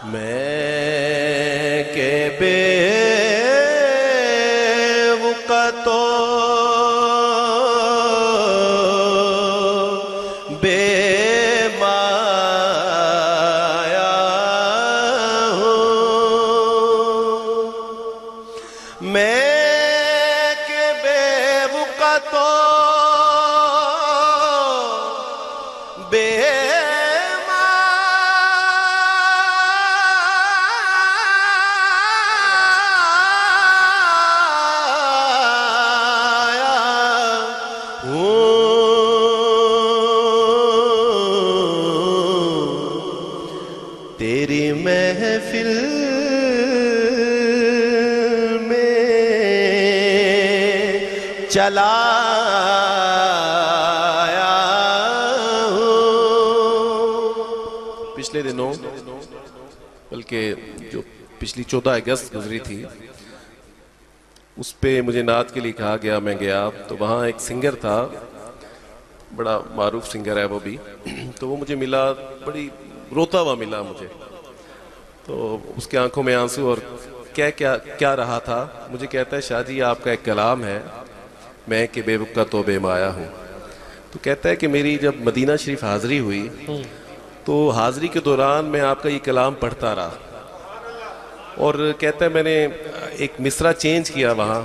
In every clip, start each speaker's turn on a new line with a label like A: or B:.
A: میں کہ بے وقتو بے مایا ہوں، میں کہ بے وقتو بے تیری محفل میں چلا آیا ہوں۔ پچھلے دنوں بلکہ جو پچھلی 14 اگست گزری تھی اس پہ مجھے نعت کے لیے کہا گیا، میں گیا تو وہاں ایک سنگر تھا، بڑا معروف سنگر ہے وہ بھی، تو وہ مجھے ملا، بڑی روتا ہوا ملا مجھے، تو اس کے آنکھوں میں آنسو اور کیا رہا تھا، مجھے کہتا ہے شاہ جی آپ کا ایک کلام ہے میں کہ بے وقت تو بے مایا ہوں، تو کہتا ہے کہ میری جب مدینہ شریف حاضری ہوئی تو حاضری کے دوران میں آپ کا یہ کلام پڑھتا رہا، اور کہتا ہے میں نے ایک مصرع چینج کیا وہاں،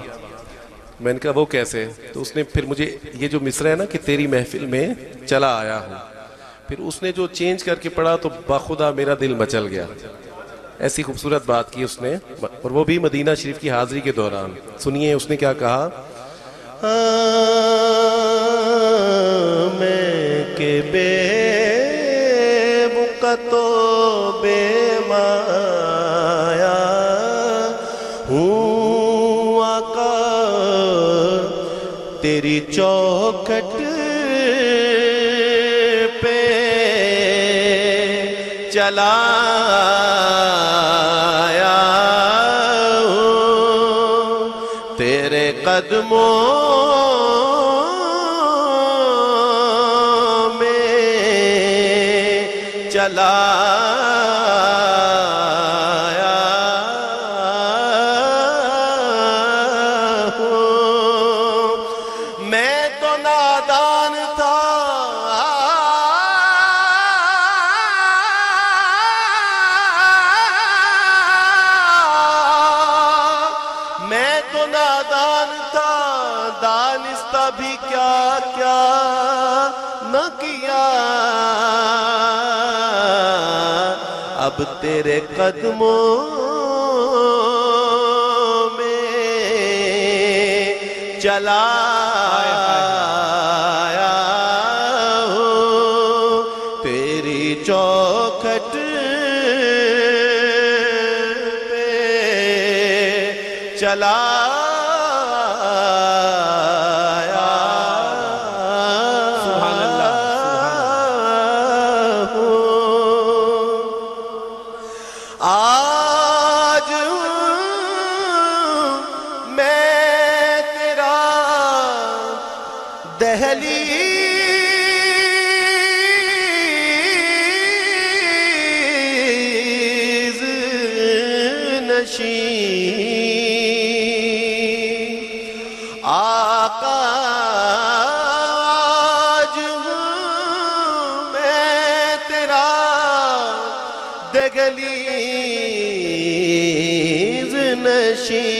A: میں نے کہا وہ کیسے، تو اس نے پھر مجھے یہ جو مصرع ہے نا کہ تیری محفل میں چلا آیا ہوں، پھر اس نے جو چینج کر کے پڑھا تو باخدا میرا دل مچل گیا، ایسی خوبصورت بات کی اس نے، اور وہ بھی مدینہ شریف کی حاضری کے دوران۔ سنیے اس نے کیا کہا، میں کہ بے وقت و بے مایا ہوں آقا، تیری چوکھٹ پہ چلا آیا ہوں، تیرے قدموں میں چلا آیا ہوں، میں تو نادان تھا دانستہ بھی کیا کیا نہ کیا، اب تیرے قدموں میں چلا آیا ہوں، تیری چوکھٹ پہ چلا آج میں تیرا دہلیز نشین آقا، آج میں تیرا دہلیز نشین،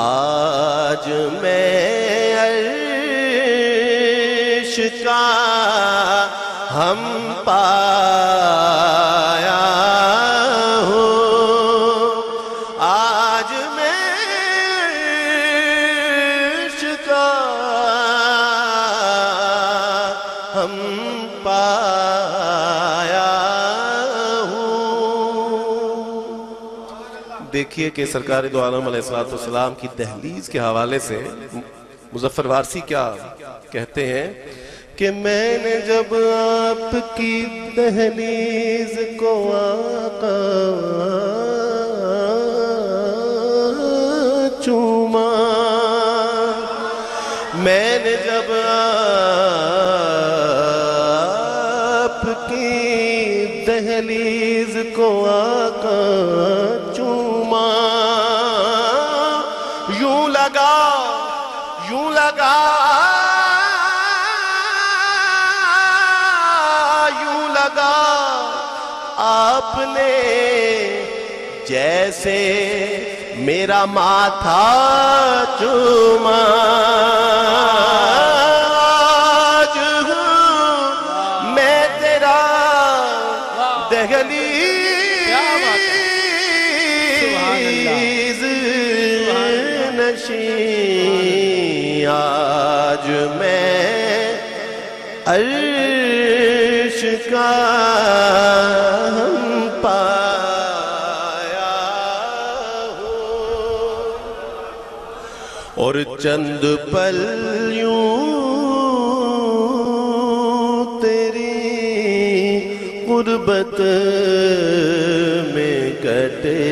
A: آج میں عرش کا ہم پایا ہوں، آج میں عرش کا ہم پایا ہوں۔ دیکھیے کہ سرکار دو عالم علیہ السلام کی دہلیز کے حوالے سے مظفر وارسی کیا کہتے ہیں کہ میں نے جب آپ کی دہلیز کو آقا چوما، میں نے جب دہلیز کو آقا چوما، یوں لگا آپ نے جیسے میرا ماتھا چوما، آج ہوں میں تیرا دہلیز نشین، آج میں عرش کا ہم پایا ہوں، اور چند پل یوں تیری غربت میں کٹے،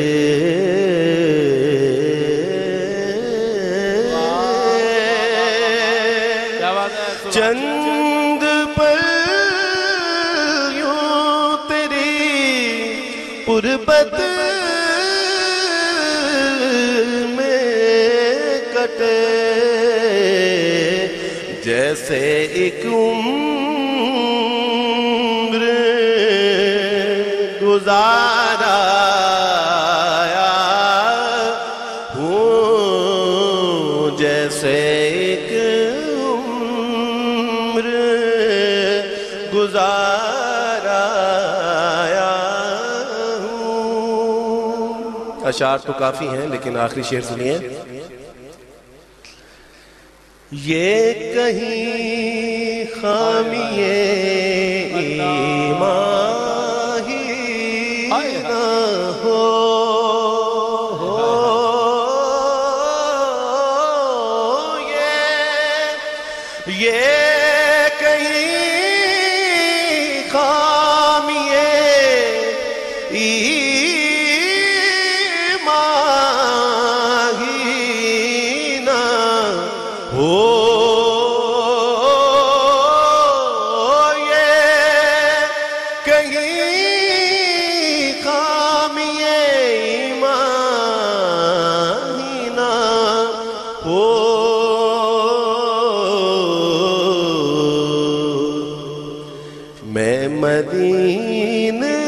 A: چند پل یوں تیری غربت میں کٹے، جیسے ایک عمر گزارا ہوں، جیسے ایک عمر گزارا ہوں۔ اشعار تو کافی ہیں لیکن آخری شعر سنیے۔ یہ کہیں خامی ایمان ہی نہ ہو، یہ کہیں خامی ایمان ہی نہ ہو، یہ کہیں خامی ایمان ہی نہ ہو، میں مدینے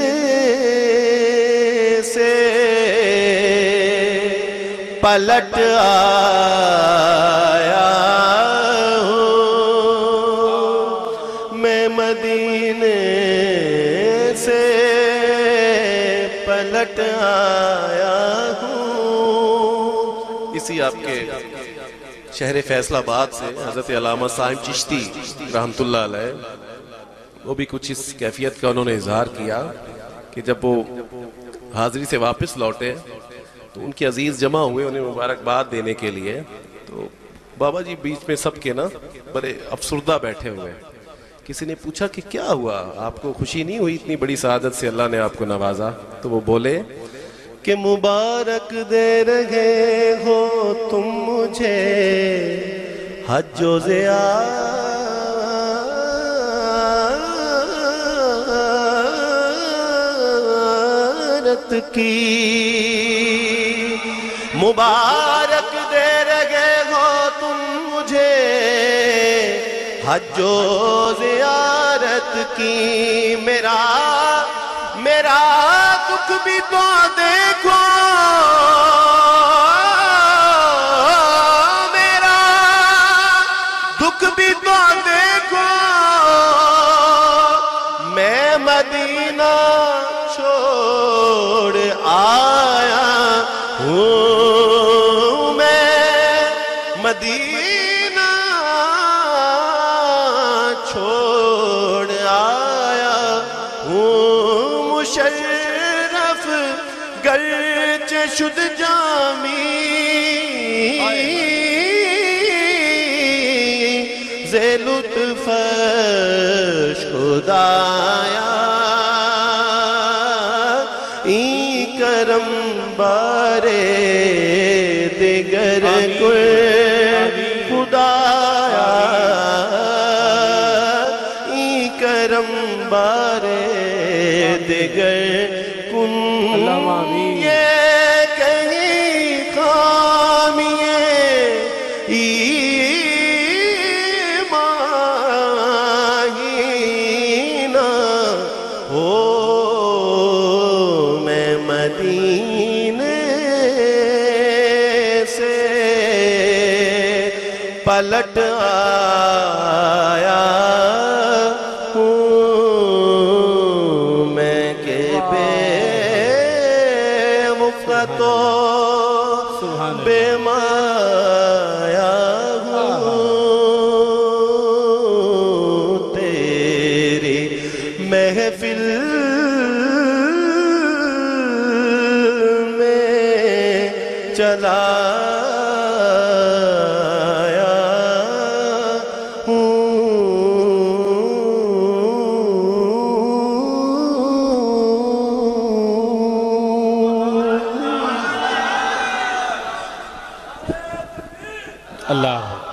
A: سے پلٹ آیا ہوں، میں مدینے سے پلٹ آیا ہوں۔ اسی آپ کے شہر فیصل آباد سے حضرت علامہ صاحب چشتی رحمت اللہ علیہ، وہ بھی کچھ اس کیفیت کا انہوں نے اظہار کیا کہ جب وہ حاضری سے واپس لوٹے تو ان کے عزیز جمع ہوئے انہیں مبارکباد دینے کے لیے، تو بابا جی بیچ میں سب کے نا بڑے افسردہ بیٹھے ہوئے، کسی نے پوچھا کہ کیا ہوا، آپ کو خوشی نہیں ہوئی اتنی بڑی سعادت سے اللہ نے آپ کو نوازا؟ تو وہ بولے کہ مبارک دے رہے ہو تم مجھے حج و زیارت کی، مبارک دے رہے ہو تم مجھے حج و زیارت کی، میرا دکھ بھی تو دیکھو، میرا دکھ بھی تو دیکھو، میں مدینہ چھوڑ آیا ہوں، میں مدینہ چھوڑ آیا ہوں، مشرف گرچہ شد جامی ز لطفش خدایا، این کرم بارے دیگر کوئی خدایا، این کرم کرم بارے دیگر کن یہ کہیں خامیے ایمانی نہ ہو میں مدینے سے پلٹ آیا ہوں میں کہ بے مفت و بے مایا ہوں تیری محفل میں چلا
B: اللہ